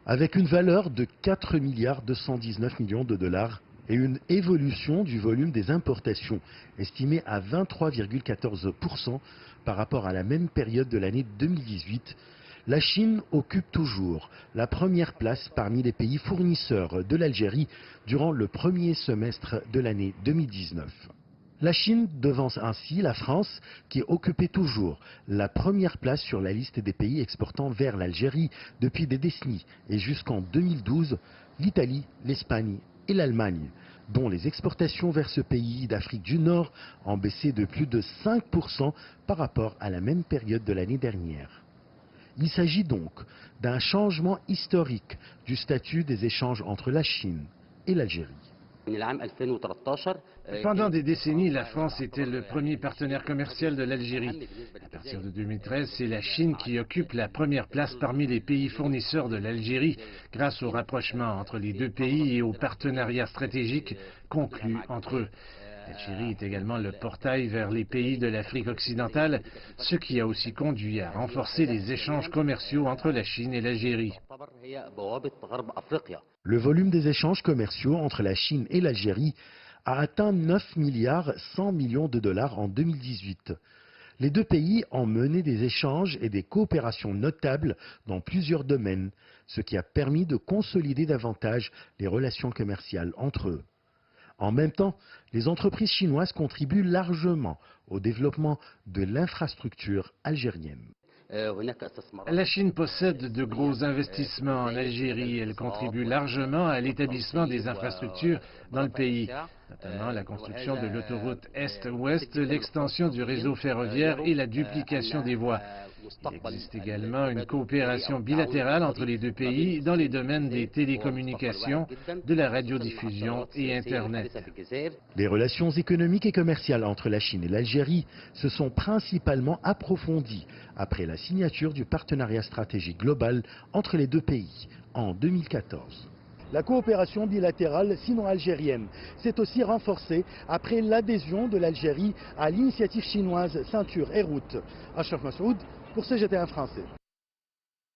Avec une valeur de 4 milliards 219 millions de dollars et une évolution du volume des importations estimée à 23,14% par rapport à la même période de l'année 2018, la Chine occupe toujours la première place parmi les pays fournisseurs de l'Algérie durant le premier semestre de l'année 2019. La Chine devance ainsi la France, qui occupait toujours la première place sur la liste des pays exportant vers l'Algérie depuis des décennies, et jusqu'en 2012, l'Italie, l'Espagne et l'Allemagne, dont les exportations vers ce pays d'Afrique du Nord ont baissé de plus de 5% par rapport à la même période de l'année dernière. Il s'agit donc d'un changement historique du statut des échanges entre la Chine et l'Algérie. Pendant des décennies, la France était le premier partenaire commercial de l'Algérie. À partir de 2013, c'est la Chine qui occupe la première place parmi les pays fournisseurs de l'Algérie grâce au rapprochement entre les deux pays et aux partenariats stratégiques conclus entre eux. L'Algérie est également le portail vers les pays de l'Afrique occidentale, ce qui a aussi conduit à renforcer les échanges commerciaux entre la Chine et l'Algérie. Le volume des échanges commerciaux entre la Chine et l'Algérie a atteint 9 milliards 100 millions de dollars en 2018. Les deux pays ont mené des échanges et des coopérations notables dans plusieurs domaines, ce qui a permis de consolider davantage les relations commerciales entre eux. En même temps, les entreprises chinoises contribuent largement au développement de l'infrastructure algérienne. La Chine possède de gros investissements en Algérie. Elle contribue largement à l'établissement des infrastructures dans le pays, notamment la construction de l'autoroute Est-Ouest, l'extension du réseau ferroviaire et la duplication des voies. Il existe également une coopération bilatérale entre les deux pays dans les domaines des télécommunications, de la radiodiffusion et Internet. Les relations économiques et commerciales entre la Chine et l'Algérie se sont principalement approfondies après la signature du partenariat stratégique global entre les deux pays en 2014. La coopération bilatérale sino-algérienne s'est aussi renforcée après l'adhésion de l'Algérie à l'initiative chinoise Ceinture et Route. Achraf Massoud pour CGTN français.